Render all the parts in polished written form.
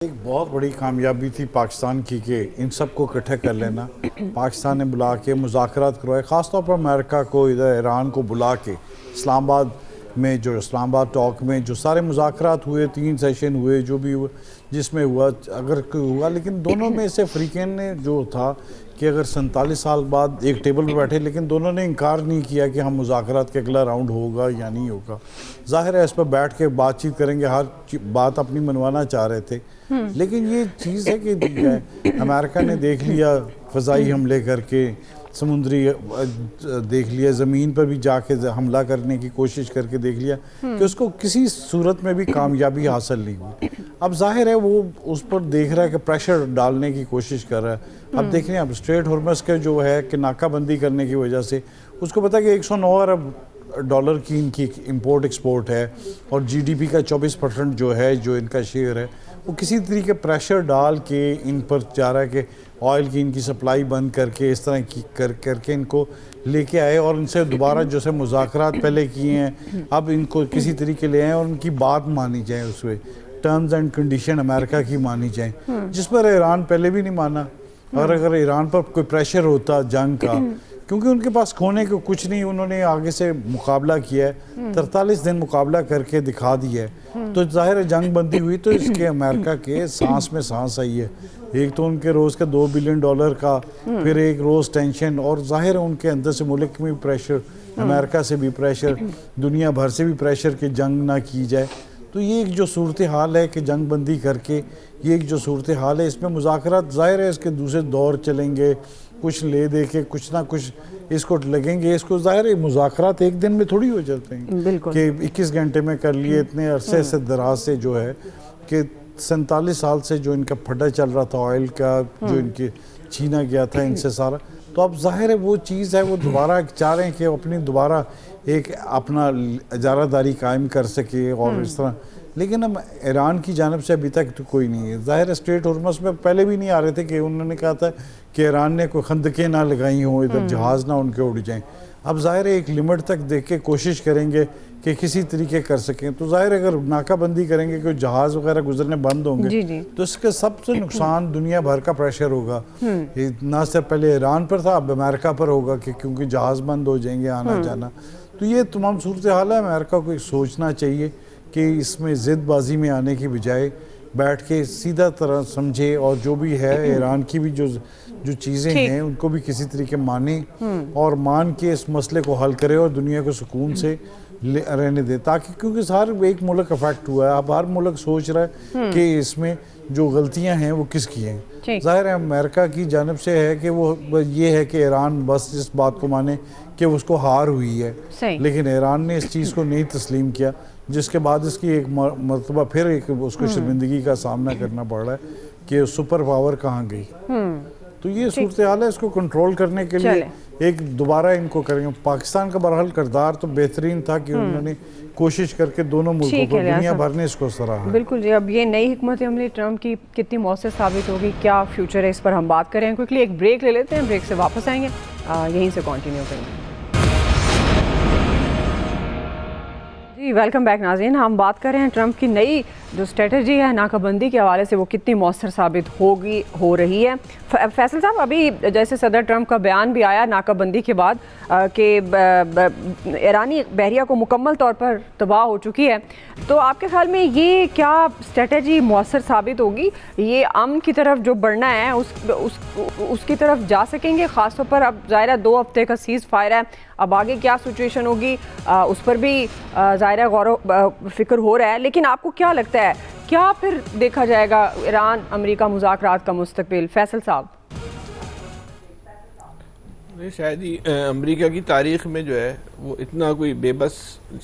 ایک بہت بڑی کامیابی تھی پاکستان کی کہ ان سب کو اکٹھے کر لینا. پاکستان نے بلا کے مذاکرات کروائے, خاص طور پر امریکہ کو, ادھر ایران کو بلا کے اسلام آباد میں, جو اسلام آباد ٹاک میں جو سارے مذاکرات ہوئے, 3 سیشن ہوئے, جو بھی ہوئے جس میں ہوا اگر ہوا, لیکن دونوں میں سے فریقین نے جو تھا کہ اگر 47 سال بعد ایک ٹیبل پر بیٹھے, لیکن دونوں نے انکار نہیں کیا کہ ہم مذاکرات کے اگلا راؤنڈ ہوگا یا نہیں ہوگا. ظاہر ہے اس پر بیٹھ کے بات چیت کریں گے, ہر بات اپنی منوانا چاہ رہے تھے, لیکن یہ چیز ہے کہ امریکہ نے دیکھ لیا فضائی حملے کر کے, سمندری دیکھ لیا, زمین پر بھی جا کے حملہ کرنے کی کوشش کر کے دیکھ لیا کہ اس کو کسی صورت میں بھی کامیابی حاصل نہیں ہوئی. اب ظاہر ہے وہ اس پر دیکھ رہا ہے کہ پریشر ڈالنے کی کوشش کر رہا ہے. اب دیکھ رہے ہیں اب اسٹریٹ ہارمز کے جو ہے کہ ناکہ بندی کرنے کی وجہ سے اس کو پتا ہے کہ 109 ارب ڈالر کی ان کی امپورٹ ایکسپورٹ ہے, اور جی ڈی پی کا 24% جو ہے, جو ان کا شیئر ہے, وہ کسی طریقے پریشر ڈال کے ان پر چاہ رہا ہے کہ آئل کی ان کی سپلائی بند کر کے اس طرح کی کر کے ان کو لے کے آئے, اور ان سے دوبارہ جو سے مذاکرات پہلے کیے ہیں اب ان کو کسی طریقے لے آئیں اور ان کی بات مانی جائیں, اس میں ٹرمز اینڈ کنڈیشن امریکہ کی مانی جائیں, جس پر ایران پہلے بھی نہیں مانا. اور اگر ایران پر کوئی پریشر ہوتا جنگ کا, کیونکہ ان کے پاس کھونے کو کچھ نہیں, انہوں نے آگے سے مقابلہ کیا ہے, 43 دن مقابلہ کر کے دکھا دیا ہے, تو ظاہر ہے جنگ بندی ہوئی تو اس کے امریکہ کے سانس میں سانس آئی ہے. ایک تو ان کے روز کا $2 بلین کا, پھر ایک روز ٹینشن, اور ظاہر ہے ان کے اندر سے ملک میں بھی پریشر, امریکہ سے بھی پریشر, دنیا بھر سے بھی پریشر کہ جنگ نہ کی جائے. تو یہ ایک جو صورتحال ہے کہ جنگ بندی کر کے یہ ایک جو صورتحال ہے, اس میں مذاکرات ظاہر ہے اس کے دوسرے دور چلیں گے, کچھ لے دے کے کچھ نہ کچھ اس کو لگیں گے. اس کو ظاہر ہے مذاکرات ایک دن میں تھوڑی ہو جاتے ہیں کہ 21 گھنٹے میں کر لیے, اتنے عرصے سے دراز سے جو ہے کہ 47 سال سے جو ان کا پھڈا چل رہا تھا آئل کا, جو ان کے چھینا گیا تھا ان سے سارا, تو اب ظاہر ہے وہ چیز ہے وہ دوبارہ چاہ رہے ہیں کہ اپنی دوبارہ ایک اپنا اجارہ داری قائم کر سکے اور اس طرح. لیکن اب ایران کی جانب سے ابھی تک تو کوئی نہیں ہے. ظاہر ہے اسٹریٹ ہارمز میں پہلے بھی نہیں آ رہے تھے کہ انہوں نے کہا تھا کہ ایران نے کوئی خندقیں نہ لگائی ہوں, ادھر جہاز نہ ان کے اڑ جائیں. اب ظاہر ہے ایک لمٹ تک دیکھ کے کوشش کریں گے کہ کسی طریقے کر سکیں. تو ظاہر اگر ناکہ بندی کریں گے کہ جہاز وغیرہ گزرنے بند ہوں گے تو اس کے سب سے نقصان دنیا بھر کا پریشر ہوگا. نہ صرف پہلے ایران پر تھا, اب امریکہ پر ہوگا کہ کیونکہ جہاز بند ہو جائیں گے آنا جانا. تو یہ تمام صورتحال ہے. امریکہ کو سوچنا چاہیے کہ اس میں ضد بازی میں آنے کی بجائے بیٹھ کے سیدھا طرح سمجھے, اور جو بھی ہے ایران کی بھی جو چیزیں ہیں ان کو بھی کسی طریقے مانے اور مان کے اس مسئلے کو حل کرے اور دنیا کو سکون سے رہنے دے, تاکہ کیونکہ ہر ایک ملک افیکٹ ہوا ہے. اب ہر ملک سوچ رہا ہے کہ اس میں جو غلطیاں ہیں وہ کس کی ہیں. ظاہر ہے امریکہ کی جانب سے ہے کہ وہ یہ ہے کہ ایران بس اس بات کو مانے کہ اس کو ہار ہوئی ہے, لیکن ایران نے اس چیز کو نہیں تسلیم کیا, جس کے بعد اس کی ایک مرتبہ پھر ایک اس کو شرمندگی کا سامنا کرنا پڑ رہا ہے کہ سپر پاور کہاں گئی. تو یہ صورتحال ہے, اس کو کنٹرول کرنے کے لیے ایک دوبارہ ان کو کریں گے. پاکستان کا بہرحال کردار تو بہترین تھا کہ انہوں نے کوشش کر کے دونوں ملکوں کو, دنیا بھر نے اس کو سراہا. بالکل جی. اب یہ نئی حکمت عملی ٹرمپ کی کتنی مؤثر ثابت ہوگی, کیا فیوچر ہے, اس پر ہم بات کریں. کوئکلی ایک بریک لے لیتے ہیں, بریک سے واپس آئیں گے, یہیں سے کنٹینیو کریں گے. جی ویلکم بیک ناظرین. ہم بات کر رہے ہیں ٹرمپ کی نئی جو اسٹریٹجی ہے ناکہ بندی کے حوالے سے وہ کتنی مؤثر ثابت ہو رہی ہے. فیصل صاحب, ابھی جیسے صدر ٹرمپ کا بیان بھی آیا ناکہ بندی کے بعد کہ ایرانی بحریہ کو مکمل طور پر تباہ ہو چکی ہے, تو آپ کے خیال میں یہ کیا اسٹریٹجی مؤثر ثابت ہوگی؟ یہ امن کی طرف جو بڑھنا ہے اس کی طرف جا سکیں گے؟ خاص طور پر اب ظاہرہ 2 ہفتے کا سیز فائر ہے, اب آگے کیا سچویشن ہوگی اس پر بھی ظاہرہ غور و فکر ہو رہا ہے. لیکن آپ کو کیا لگتا ہے کیا پھر دیکھا جائے گا ایران امریکہ مذاکرات کا مستقبل؟ فیصل صاحب. شاید ہی امریکہ کی تاریخ میں جو ہے وہ اتنا کوئی بے بس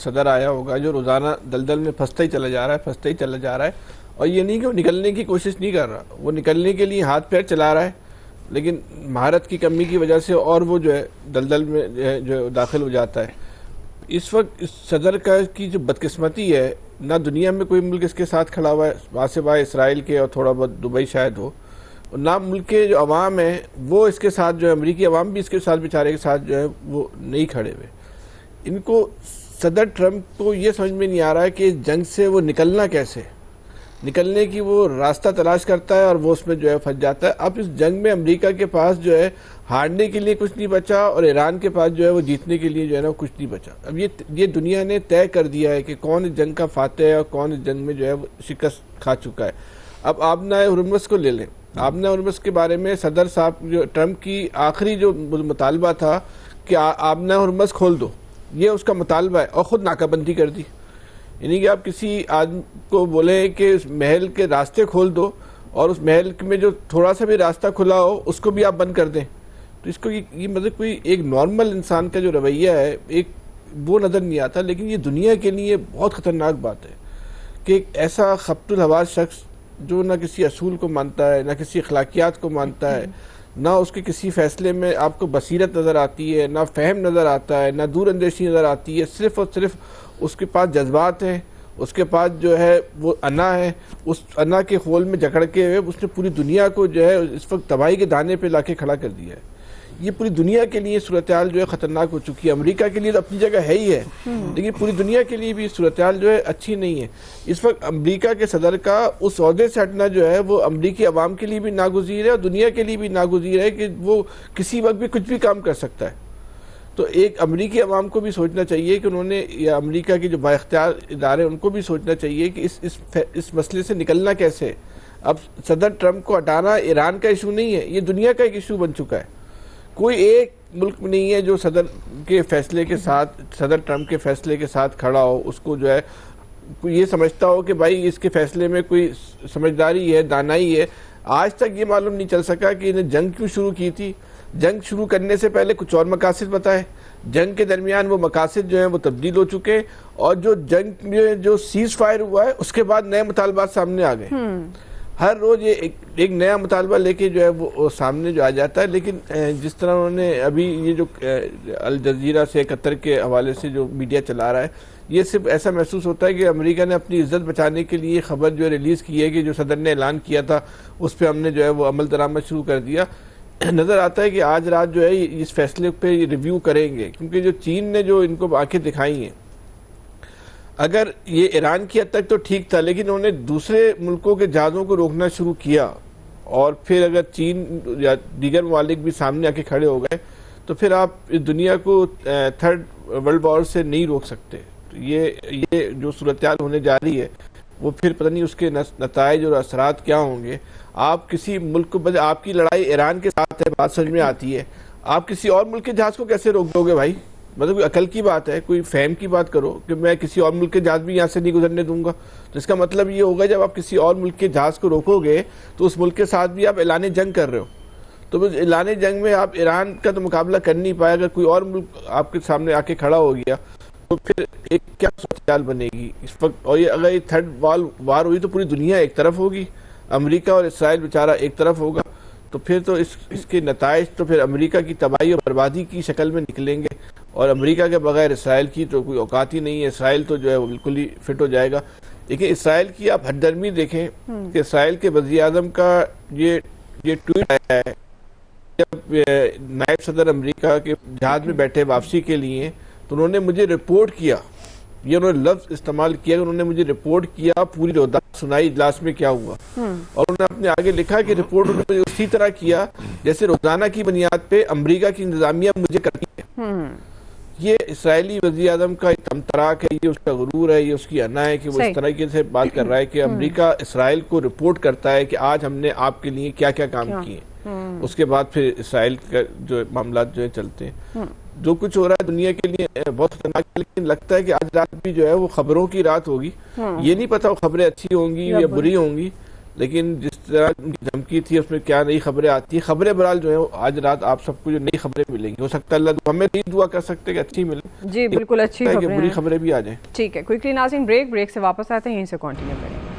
صدر آیا ہوگا جو روزانہ دلدل میں پھنستا ہی چلا جا رہا ہے, اور یہ نہیں کہ وہ نکلنے کی کوشش نہیں کر رہا, وہ نکلنے کے لیے ہاتھ پیر چلا رہا ہے, لیکن مہارت کی کمی کی وجہ سے اور وہ جو ہے دلدل میں جو داخل ہو جاتا ہے. اس وقت اس صدر کی جو بدقسمتی ہے, نہ دنیا میں کوئی ملک اس کے ساتھ کھڑا ہوا ہے وہاں سے وہاں اسرائیل کے اور تھوڑا بہت دبئی شاید ہو, اور نہ ملک کے جو عوام ہیں وہ اس کے ساتھ جو ہے, امریکی عوام بھی اس کے ساتھ بیچارے کے ساتھ جو ہے وہ نہیں کھڑے ہوئے. ان کو صدر ٹرمپ کو یہ سمجھ میں نہیں آ رہا ہے کہ جنگ سے وہ نکلنا کیسے. نکلنے کی وہ راستہ تلاش کرتا ہے اور وہ اس میں جو ہے پھنس جاتا ہے. اب اس جنگ میں امریکہ کے پاس جو ہے ہارنے کے لیے کچھ نہیں بچا اور ایران کے پاس جو ہے وہ جیتنے کے لیے جو ہے نا کچھ نہیں بچا. اب یہ دنیا نے طے کر دیا ہے کہ کون اس جنگ کا فاتح ہے اور کون اس جنگ میں جو ہے وہ شکست کھا چکا ہے. اب آبنہ ہرمز کو لے لیں. آبنہ ہرمز کے بارے میں صدر صاحب جو ٹرمپ کی آخری جو مطالبہ تھا کہ آبنہ ہرمز کھول دو, یہ اس کا مطالبہ ہے, اور خود ناکہ بندی کر دی. یعنی کہ آپ کسی آدمی کو بولیں کہ اس محل کے راستے کھول دو اور اس محل میں جو تھوڑا سا بھی راستہ کھلا ہو اس کو بھی آپ بند کر دیں, تو اس کو یہ مطلب کوئی ایک نارمل انسان کا جو رویہ ہے ایک وہ نظر نہیں آتا. لیکن یہ دنیا کے لیے بہت خطرناک بات ہے کہ ایک ایسا خبط الحواس شخص جو نہ کسی اصول کو مانتا ہے, نہ کسی اخلاقیات کو مانتا ہے, نہ اس کے کسی فیصلے میں آپ کو بصیرت نظر آتی ہے, نہ فہم نظر آتا ہے, نہ دور اندیشی نظر آتی ہے, صرف اور صرف اس کے پاس جذبات ہیں, اس کے پاس جو ہے وہ انا ہے. اس انا کے خول میں جکڑ کے ہوئے اس نے پوری دنیا کو جو ہے اس وقت تباہی کے دانے پہ لا کے کھڑا کر دیا ہے. یہ پوری دنیا کے لیے صورتحال جو ہے خطرناک ہو چکی ہے. امریکہ کے لیے تو اپنی جگہ ہے ہی ہے, لیکن پوری دنیا کے لیے بھی صورتحال جو ہے اچھی نہیں ہے. اس وقت امریکہ کے صدر کا اس عہدے سے ہٹنا جو ہے وہ امریکی عوام کے لیے بھی ناگزیر ہے اور دنیا کے لیے بھی ناگزیر ہے کہ وہ کسی وقت بھی کچھ بھی کام کر سکتا ہے. تو ایک امریکی عوام کو بھی سوچنا چاہیے کہ انہوں نے, یا امریکہ کے جو بااختیار ادارے ان کو بھی سوچنا چاہیے کہ اس مسئلے سے نکلنا کیسے ہے. اب صدر ٹرمپ کو ہٹانا ایران کا ایشو نہیں ہے, یہ دنیا کا ایک ایشو بن چکا ہے. کوئی ایک ملک نہیں ہے جو صدر کے فیصلے کے ساتھ, صدر ٹرمپ کے فیصلے کے ساتھ کھڑا ہو, اس کو جو ہے یہ سمجھتا ہو کہ بھائی اس کے فیصلے میں کوئی سمجھداری ہے, دانائی ہے. آج تک یہ معلوم نہیں چل سکا کہ انہیں جنگ کیوں شروع کی تھی. جنگ شروع کرنے سے پہلے کچھ اور مقاصد بتائے, جنگ کے درمیان وہ مقاصد جو ہیں وہ تبدیل ہو چکے, اور جو جنگ میں جو سیز فائر ہوا ہے اس کے بعد نئے مطالبات سامنے آ گئے. ہر روز یہ ایک نیا مطالبہ لے کے جو ہے وہ سامنے جو آ جاتا ہے. لیکن جس طرح انہوں نے ابھی یہ جو الجزیرہ سے قطر کے حوالے سے جو میڈیا چلا رہا ہے, یہ صرف ایسا محسوس ہوتا ہے کہ امریکہ نے اپنی عزت بچانے کے لیے خبر جو ریلیز کی ہے کہ جو صدر نے اعلان کیا تھا اس پہ ہم نے جو ہے وہ عمل درآمد شروع کر دیا. نظر آتا ہے کہ آج رات جو ہے اس فیصلے پہ ریویو کریں گے, کیونکہ جو چین نے جو ان کو آنکھیں دکھائی ہیں, اگر یہ ایران کی حد تک تو ٹھیک تھا, لیکن انہوں نے دوسرے ملکوں کے جہازوں کو روکنا شروع کیا, اور پھر اگر چین یا دیگر ممالک بھی سامنے آ کے کھڑے ہو گئے تو پھر آپ اس دنیا کو تھرڈ ورلڈ وار سے نہیں روک سکتے. یہ جو صورتحال ہونے جا رہی ہے وہ پھر پتہ نہیں اس کے نتائج اور اثرات کیا ہوں گے. آپ کسی ملک کو, آپ کی لڑائی ایران کے ساتھ ہے, بات سمجھ میں آتی ہے, آپ کسی اور ملک کے جہاز کو کیسے روک دو گے بھائی؟ مطلب کوئی عقل کی بات ہے, کوئی فہم کی بات کرو کہ میں کسی اور ملک کے جہاز بھی یہاں سے نہیں گزرنے دوں گا. تو اس کا مطلب یہ ہوگا جب آپ کسی اور ملک کے جہاز کو روکو گے تو اس ملک کے ساتھ بھی آپ اعلان جنگ کر رہے ہو. تو بس اعلان جنگ میں آپ ایران کا تو مقابلہ کر نہیں پائے. اگر کوئی اور ملک آپ کے سامنے آ کے کھڑا ہو گیا تو پھر ایک کیا صورتحال بنے گی اس وقت. اور یہ اگر یہ تھرڈ وار ہوئی تو پوری دنیا ایک طرف ہوگی, امریکہ اور اسرائیل بیچارہ ایک طرف ہوگا, تو پھر تو اس کے نتائج تو پھر امریکہ کی تباہی اور بربادی کی شکل میں نکلیں گے. اور امریکہ کے بغیر اسرائیل کی تو کوئی اوقات ہی نہیں ہے. اسرائیل تو جو ہے وہ بالکل ہی فٹ ہو جائے گا. لیکن اسرائیل کی آپ ہٹ درمی دیکھیں کہ اسرائیل کے وزیر اعظم کا یہ ٹویٹ آیا ہے جب نائب صدر امریکہ کے جہاز میں بیٹھے واپسی کے لیے, تو انہوں نے مجھے رپورٹ کیا, یہ انہوں نے لفظ استعمال کیا کہ انہوں نے مجھے رپورٹ کیا, پوری روایت سنائی اجلاس میں کیا ہوا. اور انہوں نے اپنے آگے لکھا کہ رپورٹ انہوں نے اسی طرح کیا جیسے روزانہ کی بنیاد پہ امریکہ کی انتظامیہ مجھے کرتی ہے. یہ اسرائیلی وزیر اعظم کا تمتراک ہے, یہ اس کا غرور ہے, یہ اس کی انا ہے کہ وہ اس طرح سے بات کر رہا ہے کہ امریکہ اسرائیل کو رپورٹ کرتا ہے کہ آج ہم نے آپ کے لیے کیا کیا کام کیے. اس کے بعد پھر اسرائیل کا جو معاملات جو ہے چلتے ہیں. جو کچھ ہو رہا ہے دنیا کے لیے بہت خطرناک ہے, لیکن لگتا ہے کہ آج رات بھی جو ہے وہ خبروں کی رات ہوگی. یہ نہیں پتا وہ خبریں اچھی ہوں گی یا بری ہوں گی, لیکن جس طرح ان کی دھمکی تھی اس میں کیا نئی خبریں آتی ہیں. خبریں برحال جو ہے آج رات آپ سب کو جو نئی خبریں ملیں گی, ہو سکتا ہے اللہ ہمیں نہیں دعا کر سکتے کہ اچھی ملے, جی بالکل اچھی خبریں, بری خبریں بھی آ جائیں. ٹھیک ہے, کوئکلی ناظرین بریک سے واپس آتے ہیں, یہیں سے کنٹینیو کریں.